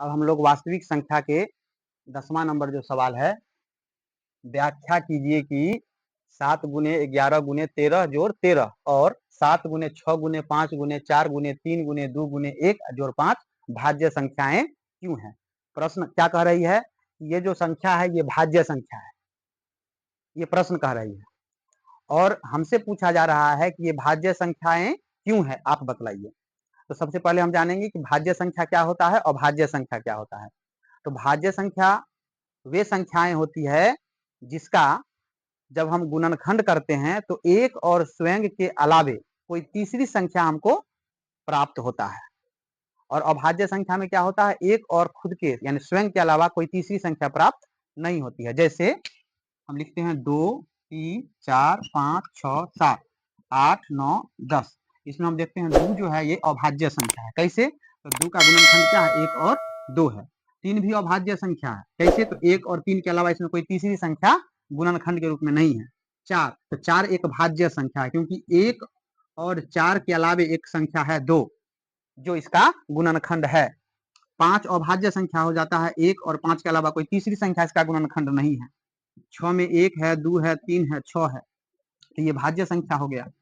अब हम लोग वास्तविक संख्या के 10वां नंबर जो सवाल है, व्याख्या कीजिए कि 7 गुने 11 गुने 13 जोड़ 13 और 7 गुने 6 गुने 5 गुने 4 गुने 3 गुने 2 गुने 1 जोड़ 5 भाज्य संख्याएं क्यों हैं। प्रश्न क्या कह रही है, ये जो संख्या है ये भाज्य संख्या है, ये प्रश्न कह रही है और हमसे पूछा जा रहा है कि ये भाज्य संख्याएं क्यों है, आप बतलाइए। तो सबसे पहले हम जानेंगे कि भाज्य संख्या क्या होता है और अभाज्य संख्या क्या होता है। तो भाज्य संख्या वे संख्याएं होती है जिसका जब हम गुणनखंड करते हैं तो एक और स्वयं के अलावे कोई तीसरी संख्या हमको प्राप्त होता है। और अभाज्य संख्या में क्या होता है, एक और खुद के यानी स्वयं के अलावा कोई तीसरी संख्या प्राप्त नहीं होती है। जैसे हम लिखते हैं 2 3 4 5 6 7 8 9 10, इसमें हम देखते हैं 2 जो है ये अभाज्य संख्या है। कैसे, तो 2 का गुणनखंड क्या है, 1 और 2 है। 3 भी अभाज्य संख्या है। कैसे, तो 1 और 3 के अलावा इसमें कोई तीसरी संख्या गुणनखंड के रूप में नहीं है। 4, तो 4 एक भाज्य संख्या है क्योंकि 1 और 4 के अलावे एक संख्या है 2 जो इसका गुणनखंड है। 5 अभाज्य संख्या हो जाता है, 1 और 5 के अलावा कोई तीसरी संख्या इसका गुणनखंड नहीं है। 6 में 1 है, 2 है, 3 है, 6 है, तो ये भाज्य संख्या हो गया।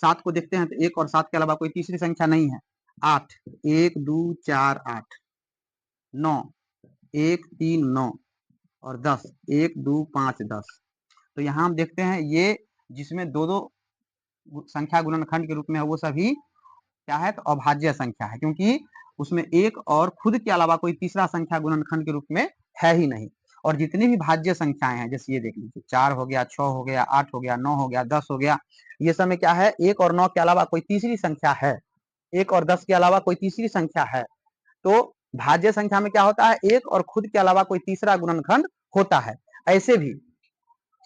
7 को देखते हैं तो 1 और 7 के अलावा कोई तीसरी संख्या नहीं है। 8, 1 2 4 8, 9 1 3 9 और 10 1 2 5 10। तो यहाँ हम देखते हैं ये जिसमें दो दो संख्या गुणनखंड के रूप में है वो सभी क्या है, तो अभाज्य संख्या है क्योंकि उसमें एक और खुद के अलावा कोई तीसरा संख्या गुणनखंड के रूप में है ही नहीं। और जितनी भी भाज्य संख्याएं हैं, जैसे ये देख लीजिए 4 हो गया, 6 हो गया, 8 हो गया, 9 हो गया, 10 हो गया, ये सब में क्या है, 1 और 9 के अलावा कोई तीसरी संख्या है, 1 और 10 के अलावा कोई तीसरी संख्या है। तो भाज्य संख्या में क्या होता है, एक और खुद के अलावा कोई तीसरा गुणनखंड होता है। ऐसे भी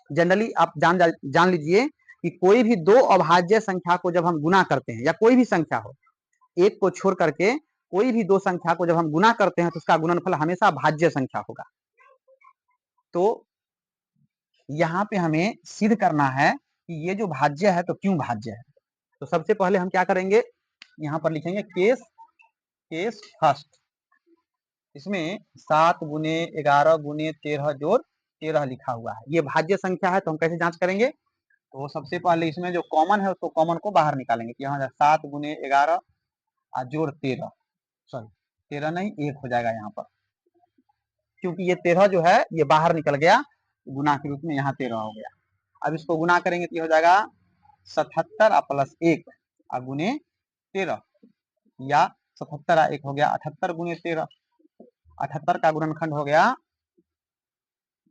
जनरली आप जान लीजिए कि कोई भी दो अभाज्य संख्या को जब हम गुना करते हैं, या कोई भी संख्या हो, एक को छोड़ करके कोई भी दो संख्या को जब हम गुना करते हैं तो उसका गुणनफल हमेशा भाज्य संख्या होगा। तो यहाँ पे हमें सिद्ध करना है कि ये जो भाज्य है तो क्यों भाज्य है। तो सबसे पहले हम क्या करेंगे, यहाँ पर लिखेंगे केस फर्स्ट। इसमें 7 गुने 11 गुने 13 जोड़ 13 लिखा हुआ है, ये भाज्य संख्या है। तो हम कैसे जांच करेंगे, तो सबसे पहले इसमें जो कॉमन है उसको कॉमन को बाहर निकालेंगे। तो यहाँ 7 गुने 11 जोड़ 13, सॉरी 13 नहीं 1 हो जाएगा यहाँ पर, क्योंकि ये 13 जो है ये बाहर निकल गया गुना के रूप में, यहाँ 13 हो गया। अब इसको गुना करेंगे तो ये हो जाएगा 77 प्लस 1 गुने 13, या 77 1 हो गया 78 गुने 13, 78 का गुणनखंड हो गया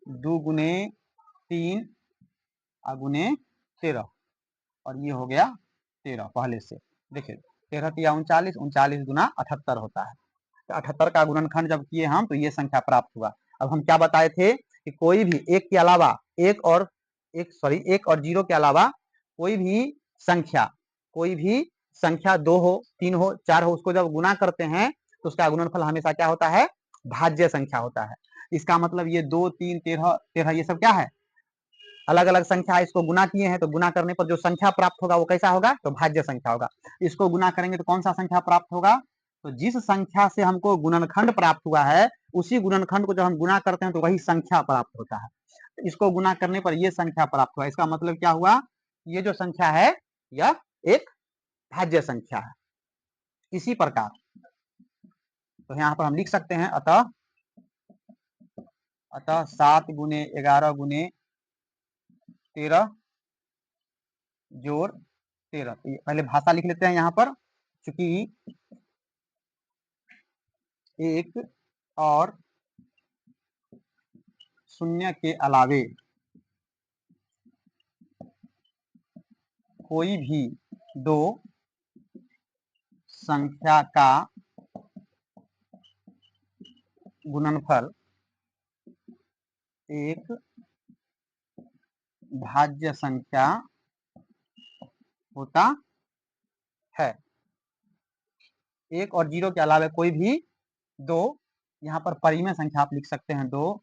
2 गुने 3 गुने 13, और ये हो गया 13 पहले से। देखिए 13 या 39, 39 गुना 78 होता है। तो 78 का गुणनखंड जब किए हम तो ये संख्या प्राप्त हुआ। अब हम क्या बताए थे कि कोई भी एक के अलावा एक और 0 के अलावा कोई भी संख्या 2 हो, 3 हो, 4 हो, उसको जब गुना करते हैं तो उसका गुणनफल हमेशा क्या होता है, भाज्य संख्या होता है। इसका मतलब ये 2 3 13 13 ये सब क्या है, अलग अलग संख्या, इसको गुना किए हैं तो गुना करने पर जो संख्या प्राप्त होगा वो कैसा होगा, तो भाज्य संख्या होगा। इसको गुना करेंगे तो कौन सा संख्या प्राप्त होगा, तो जिस संख्या से हमको गुणनखंड प्राप्त हुआ है उसी गुणनखंड को जब हम गुना करते हैं तो वही संख्या प्राप्त होता है। तो इसको गुना करने पर ये संख्या प्राप्त हुआ, इसका मतलब क्या हुआ, ये जो संख्या है यह एक भाज्य संख्या है। इसी प्रकार तो यहाँ पर हम लिख सकते हैं अतः 7 गुने 11 गुने 13 जोड़ 13। तो पहले भाषा लिख लेते हैं यहाँ पर, चूंकि एक और शून्य के अलावे कोई भी दो संख्या का गुणनफल एक भाज्य संख्या होता है। एक और 0 के अलावे कोई भी दो, यहाँ पर परिमेय संख्या आप लिख सकते हैं, दो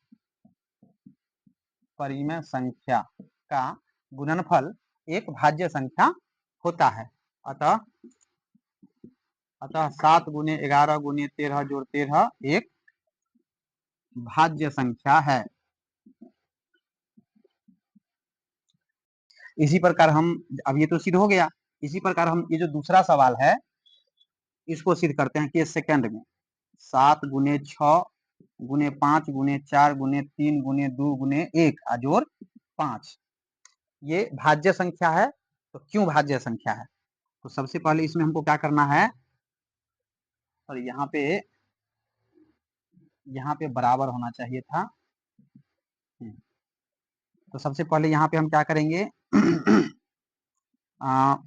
परिमेय संख्या का गुणनफल एक भाज्य संख्या होता है। अतः 7 गुने 11 गुने 13 जोड़ 13 एक भाज्य संख्या है। इसी प्रकार हम, अब ये तो सिद्ध हो गया, इसी प्रकार हम ये जो दूसरा सवाल है इसको सिद्ध करते हैं कि सेकंड में 7 गुने 6 गुने 5 गुने 4 गुने 3 गुने 2 गुने 1 अजोड़ 5 ये भाज्य संख्या है। तो क्यों भाज्य संख्या है? तो सबसे पहले इसमें हमको क्या करना है, और यहाँ पे बराबर होना चाहिए था। तो सबसे पहले यहाँ पे हम क्या करेंगे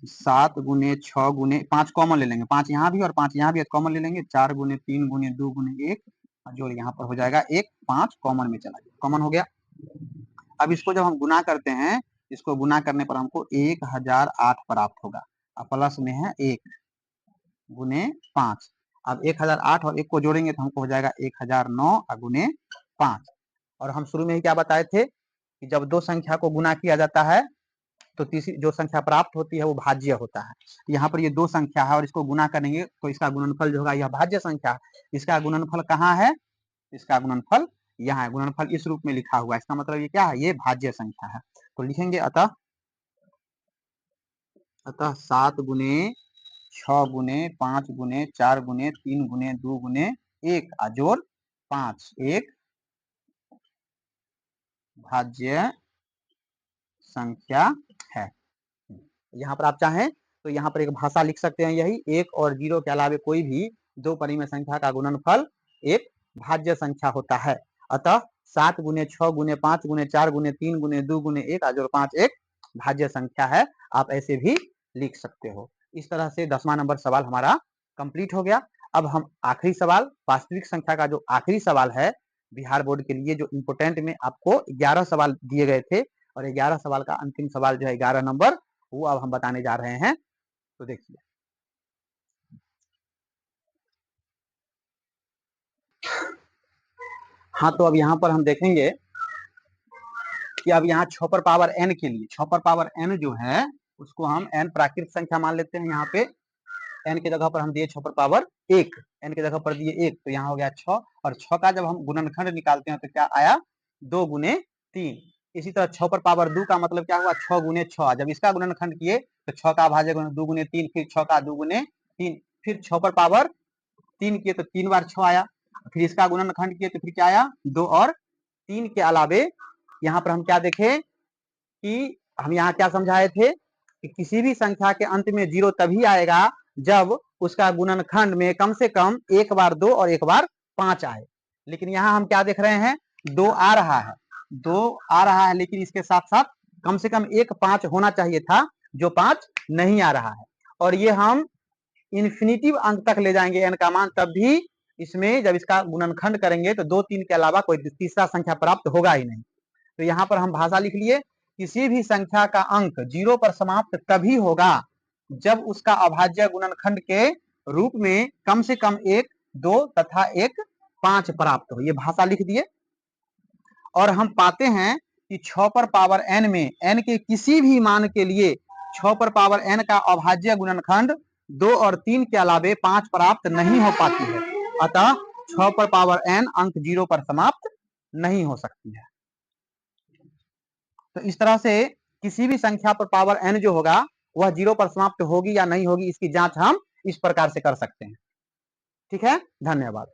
7 गुने 6 गुने 5 कॉमन ले लेंगे, 5 यहाँ भी और 5 यहाँ भी कॉमन ले लेंगे, 4 गुने 3 गुने 2 गुने 1 जोड़ यहाँ पर हो जाएगा 1, 5 कॉमन में चला गया, कॉमन हो गया। अब इसको जब हम गुना करते हैं, इसको गुना करने पर हमको 1008 प्राप्त होगा, और प्लस में है 1 गुने 5। अब 1008 और 1 को जोड़ेंगे तो हमको हो जाएगा 1009 गुने 5। और हम शुरू में ही क्या बताए थे कि जब दो संख्या को गुना किया जाता है तो तीसरी जो संख्या प्राप्त होती है वो भाज्य होता है। यहाँ पर ये दो संख्या है और इसको गुना करेंगे तो इसका गुणनफल जो होगा यह भाज्य संख्या है। इसका गुणनफल कहाँ है? इसका गुणनफल यहाँ है, गुणनफल इस रूप में लिखा हुआ है, इसका मतलब ये क्या है? ये भाज्य संख्या है। तो लिखेंगे अतः 7 गुने 6 गुने 5 गुने 4 गुने 3 गुने 2 गुने 1 जोड़ 5 एक भाज्य संख्या है। यहाँ पर आप चाहें तो यहाँ पर एक भाषा लिख सकते हैं, यही 1 और 0 के अलावे कोई भी दो परिमेय संख्या का गुणनफल एक भाज्य संख्या होता है। अतः 7 गुने 6 गुने 5 गुने 4 गुने 3 गुने 2 गुने 1 जोड़ 5 एक भाज्य संख्या है। आप ऐसे भी लिख सकते हो। इस तरह से 10वां नंबर सवाल हमारा कंप्लीट हो गया। अब हम आखिरी सवाल, वास्तविक संख्या का जो आखिरी सवाल है बिहार बोर्ड के लिए, जो इम्पोर्टेंट में आपको 11 सवाल दिए गए थे और 11 सवाल का अंतिम सवाल जो है 11 नंबर, वो अब हम बताने जा रहे हैं। तो देखिए, हाँ तो अब यहाँ पर हम देखेंगे कि अब यहाँ 6 पर पावर n के लिए 6 पर पावर n जो है उसको हम n प्राकृतिक संख्या मान लेते हैं। यहाँ पे n की जगह पर हम दिए 6 पर पावर 1, n की जगह पर दिए 1, तो यहाँ हो गया 6, और 6 का जब हम गुणनखंड निकालते हैं तो क्या आया? 2 गुने 3। इसी तरह 6 पर पावर 2 का मतलब क्या हुआ? 6 गुने 6। जब इसका गुणनखंड किए तो 6 का भाज्य 2 गुने 3, फिर 6 का 2 गुने 3, फिर 6 पर पावर 3 किए तो 3 बार 6 आया, फिर इसका गुणनखंड किए तो फिर क्या आया? 2 और 3 के अलावे यहाँ पर हम क्या देखें कि हम यहाँ क्या समझाए थे कि किसी भी संख्या के अंत में 0 तभी आएगा जब उसका गुणनखंड में कम से कम एक बार 2 और एक बार 5 आए। लेकिन यहाँ हम क्या देख रहे हैं? 2 आ रहा है, 2 आ रहा है, लेकिन इसके साथ साथ कम से कम एक 5 होना चाहिए था, जो 5 नहीं आ रहा है। और ये हम इन्फिनिटिव अंक तक ले जाएंगे n का मान, तब भी इसमें जब इसका गुणनखंड करेंगे तो 2 3 के अलावा कोई तीसरा संख्या प्राप्त होगा ही नहीं। तो यहाँ पर हम भाषा लिख लिए, किसी भी संख्या का अंक 0 पर समाप्त तभी होगा जब उसका अभाज्य गुणनखंड के रूप में कम से कम 1 2 तथा 1 5 प्राप्त हो। ये भाषा लिख दिए। और हम पाते हैं कि 6 पर पावर n में n के किसी भी मान के लिए 6 पर पावर n का अभाज्य गुणनखंड 2 और 3 के अलावे 5 प्राप्त नहीं हो पाती है। अतः 6 पर पावर n अंक 0 पर समाप्त नहीं हो सकती है। तो इस तरह से किसी भी संख्या पर पावर n जो होगा वह 0 पर समाप्त होगी या नहीं होगी, इसकी जांच हम इस प्रकार से कर सकते हैं। ठीक है, धन्यवाद।